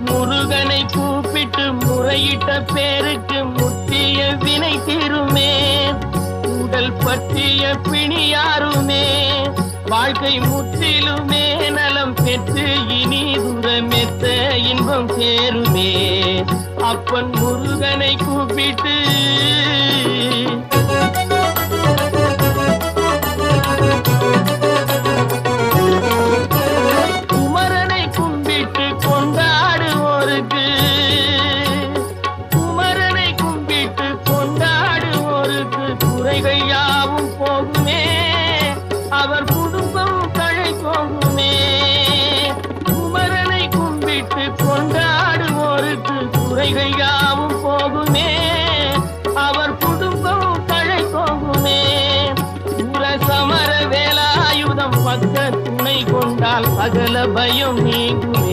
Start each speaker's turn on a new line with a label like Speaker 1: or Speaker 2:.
Speaker 1: முருகனை கூப்பிட்டு முறையிட்ட பேருக்கு முற்றிய வினை தீருமே. உடல் பற்றிய பிணியாருமே வாழ்க்கை முற்றிலுமே நலம் பெற்று இனி துரமெத்த இன்பம் சேருமே. அப்பன் முருகனை கூப்பிட்டு குமரனை கும்பிட்டு கொண்டாடுவோருக்கு குமரனை கும்பிட்டு கொண்டாடுவோருக்கு குறைகள் யாவும் போகுமே. அவர் குடும்பம் தழை போகுமே. குமரனை கும்பிட்டு கொண்டாடுவோருக்கு குறைகள் யாவும் போகுமே. அவர் குடும்பம் தழை போகுமே. சமர வேலாயுதம் பக்க துணை கொண்டால் சகல பயம் நீங்குமே.